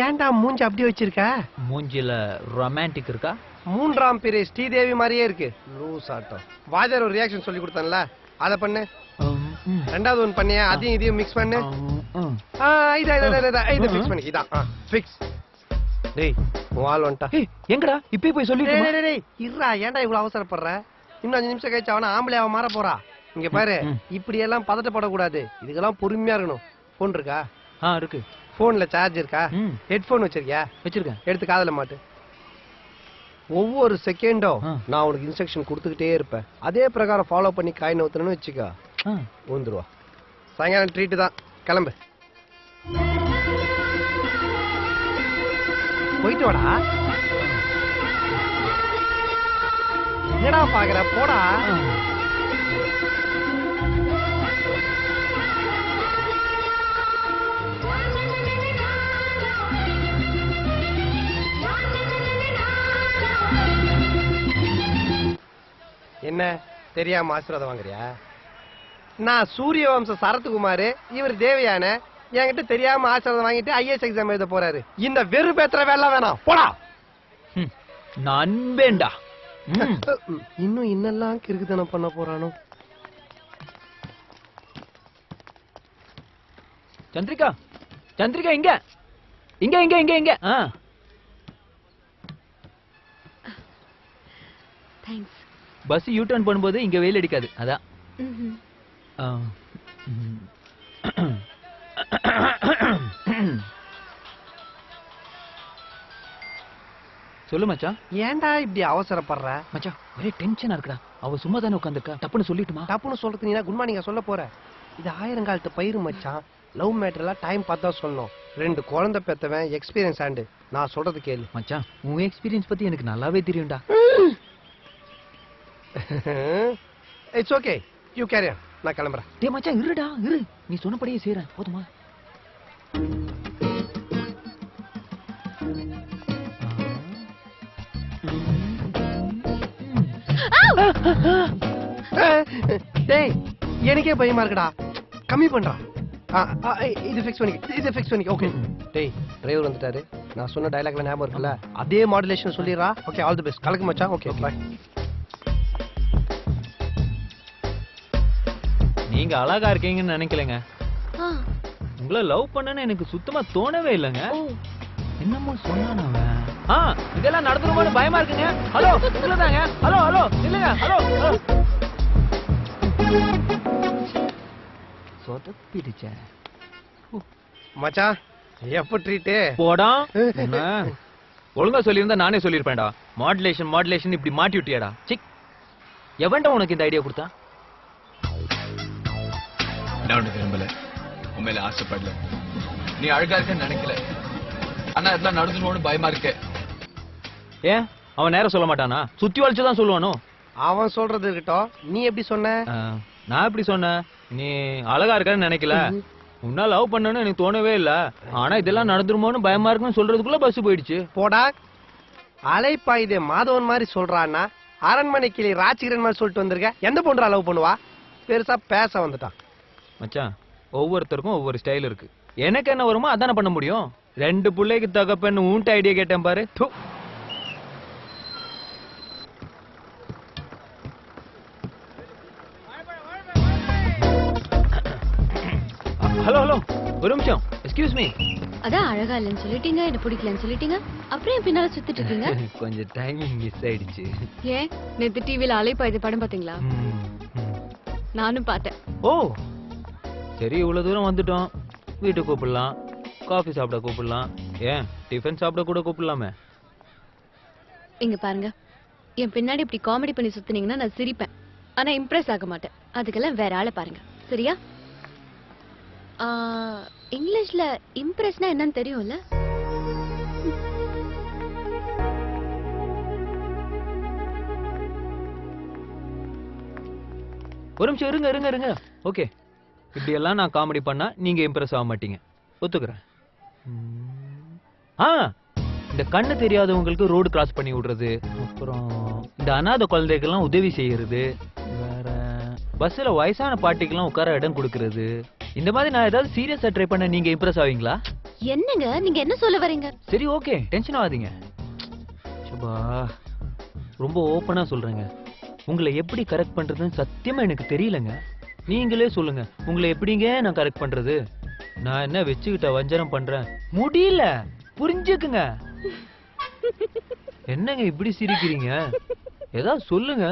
ஏன்டா மூஞ்சி அப்படியே வச்சிருக்க? மூஞ்சில ரொமான்டிக் இருக்கா? மூன்றாம் பிறை ஸ்ரீதேவி மாதிரியே இருக்கு. லூஸ் ஆட்டம். வாஜர் ஒரு ரியாக்ஷன் சொல்லி கொடுத்தேன்ல, அத பண்ணு. ரெண்டாவது ஒன்னு பண்ணியா, அதையும் இதையும் மிக்ஸ் பண்ணு. இதை ஃபிக்ஸ் பண்ணி. இதான் ஃபிக்ஸ். டேய் வால் வந்துட்டா. எங்கடா இப்பயே போய் சொல்லிட்டு? டேய் இருடா, ஏன்டா இவ்வளவு அவசரப்படுற? இன்னும் 5 நிமிஷம் கழிச்சு அவன ஆம்பளையாவ மாற போறா. இங்க பாரு, இப்படி எல்லாம் பதட்டப்படக்கூடாது. இதுக்கெல்லாம் பொறுமையா இருக்கணும். போன் இருக்கா? இருக்கு. போன்ல சார்ஜ் இருக்கா? ஹெட்போன் வச்சிருக்கியா? வச்சிருக்கேன். எடுத்து காதுல மாட்டு. ஒவ்வொரு செகண்டும் நான் உனக்கு இன்ஸ்ட்ரக்ஷன் கொடுத்துக்கிட்டே இருப்பேன். அதே பிரகாரம் ஃபாலோ பண்ணி காய் நவுத்தணும்னு வச்சுக்கா, ஊந்துருவா. சாயங்காலம் ட்ரீட் தான். கிளம்பு, போயிட்டு வாடா. என்னடா பாக்குற? போடா. என்ன தெரியாம ஆசீர்வாதம் வாங்குறியா? நான் சூரியவம்ச சரத்குமார், இவர் தேவயான. என்கிட்ட தெரியாம ஆசீர்வாதம் வாங்கிட்டு ஐஏஎஸ் எக்ஸாம் எழுத போறாரு. இந்த வெறு பேத்துற வேலை வேணாம், போடா. நண்பேண்டா. இன்னும் இன்னெல்லாம் கிறுக்குத்தனம் பண்ண போறானோ? சந்திரிகா, சந்திரிகா, இங்க இங்க இங்க இங்க இங்க. தேங்க்ஸ். பஸ் யூ டர்ன் பண்ணும்போது இங்க வெயில் அடிக்காது, அதான். சொல்லு மச்சான். ஏன்டா இப்படி அவசரப்படுற? மச்சான் ஒரே டென்ஷனா இருக்குடா. அவ சும்மா தானே உட்காந்துருக்கா. டப்புன்னு சொல்லிட்டுமா? டப்புன்னு சொல்றது நீ குட் மார்னிங் சொல்ல போற? இது 1000 காலத்து பயிர் மச்சான். லவ் மேட்டர்லாம் டைம் பார்த்தா சொல்லணும். 2 குழந்தை பெத்தவன், எக்ஸ்பீரியன்ஸ் ஆண்டு. நான் சொல்றது கேளு மச்சான். உன் எக்ஸ்பீரியன்ஸ் பத்தி எனக்கு நல்லாவே தெரியும்டா. It's okay, you carry on. நான் கிளம்புறேன். டேய் மச்சான் இருடா, இரு. நீ சொன்னபடியே செய்றேன், போதுமா? டேய் எனக்கே பயமா இருக்குடா. கம்மி பண்றா. இது ஃபிக்ஸ் பண்ணி, இது ஃபிக்ஸ் பண்ணி. ஓகே. டேய் டிரைவர் வந்துட்டாரு. நான் சொன்ன டயலாக்ல ஞாபகம் இருக்குல்ல? அதே மாடுலேஷன் சொல்லிடுறா. Okay, all the best. கலக்கு மச்சான். Okay bye. நீங்க அழகா இருக்கீங்கன்னு நினைக்கலங்க. உங்களை லவ் பண்ணனு எனக்கு சுத்தமா தோணவே இல்லைங்க. என்னமோ சொன்னானவன். இதெல்லாம் நடந்துருமோன்னு பயமா இருக்குங்க. ஹலோ இல்லதாங்க. ஹலோ ஹலோ இல்லங்க. Hello hello. சொதப்பிடுச்ச மச்சான். எப்ப ட்ரீட்? போடா. ஒழுங்கா சொல்லியிருந்தா நானே சொல்லியிருப்பேன்டா. மாடுலேஷன் மாடுலேஷன் இப்படி மாட்டி விட்டியாடா. சிக், எவன்டா உனக்கு இந்த ஐடியா கொடுத்தா? நான் உனக்கு விரும்பல, உண்மையில ஆசைப்படல. நீ அழகா இருக்கன்னு நினைக்கல. ஆனா இதெல்லாம் நடந்துருவோன்னு பயமா இருக்க. ஏன் அவன் நேரம் சொல்ல மாட்டானா? சுத்தி வளைச்சுதான் சொல்லுவானோ? அவன் சொல்றது இருக்கட்டும், நீ எப்படி சொன்ன? நான் எப்படி சொன்னேன்? நீ அழகா இருக்கன்னு நினைக்கல, உன்னா லவ் பண்ணணும்னு எனக்கு தோணவே இல்ல. ஆனா இதெல்லாம் நடந்துருமோன்னு பயமா இருக்குன்னு சொல்றதுக்குள்ள பஸ் போயிடுச்சு. போடா. அலைப்பாயுதே மாதவன் மாதிரி சொல்றான்னா அரண்மனை கிளி ராஜகிரண் மாதிரி சொல்லிட்டு வந்திருக்க. எந்த பொண்ணு லவ் பண்ணுவா? பெருசா பேச வந்துட்டான். மச்சான் ஒவ்வொருத்தருக்கும் ஒவ்வொரு ஸ்டைல் இருக்கு. எனக்கு என்ன வருமோ அதானே பண்ண முடியும். 2 பிள்ளைக்கு தகப்பன்னு ஊன்ட்ட ஐடியா கேட்டேன் பாரு. ஹலோ ஹலோ, ஒரு நிமிஷம். Excuse me. அதான் அழகா இல்லன்னு சொல்லிட்டீங்க, என்ன பிடிக்கலன்னு சொல்லிட்டீங்க, அப்புறம் பின்னால சுத்திட்டு இருக்கீங்க. கொஞ்சம் டைமிங் மிஸ் ஆயிடுச்சு. ஏன் நேத்து டிவில அலைப்பாயுதே படம் பாத்தீங்களா? நானும் பார்த்தேன். ஓ சரி, இவ்வளவு தூரம் வந்துட்டோம். வீட்டுக்கு கூப்பிடலாம், காஃபி சாப்பிட கூப்பிடலாம், ஏன் டிஃபன் சாப்பிட கூட கூப்பிடலாமே. இங்க பாருங்க, என் பின்னாடி இப்படி காமெடி பண்ணி சுத்தினீங்கன்னா நான் சிரிப்பேன், ஆனா இம்ப்ரெஸ் ஆக மாட்டேன். அதுக்கெல்லாம் வேற ஆளை பாருங்க, சரியா? இங்கிலீஷ்ல இம்ப்ரெஸ்னா என்னன்னு தெரியும்ல? ஒரு நிமிஷம் இருங்க இருங்க இருங்க. ஓகே, இப்படி எல்லாம் நான் காமெடி பண்ணா நீங்க இம்ப்ரெஸ் ஆக மாட்டீங்க, ஒத்துக்கிறேன். இந்த கண்ணு தெரியாதவங்களுக்கு ரோடு கிராஸ் பண்ணி விடுறது, அப்புறம் இந்த அநாத குழந்தைகள்லாம் உதவி செய்யறது, வேற பஸ்ல வயசான பாட்டிக்கெல்லாம் உட்கார இடம் கொடுக்கறது, இந்த மாதிரி நான் ஏதாவது சீரியஸா ட்ரை பண்ண நீங்க இம்ப்ரெஸ் ஆவீங்களா? என்னங்க நீங்க என்ன சொல்ல வரீங்க? சரி ஓகே, டென்ஷன் ஆகாதீங்க. சுபா, ரொம்ப ஓப்பனா சொல்றேங்க, உங்களை எப்படி கரெக்ட் பண்றதுன்னு சத்தியமா எனக்கு தெரியலங்க. நீங்களே சொல்லுங்க, உங்களை எப்படிங்க நான் கரெக்ட் பண்றது? நான் என்ன வச்சுக்கிட்ட வஞ்சனம் பண்றேன்? முடியல, புரிஞ்சுக்குங்க. என்னங்க இப்படி சிரிக்கிறீங்க? ஏதாவது சொல்லுங்க.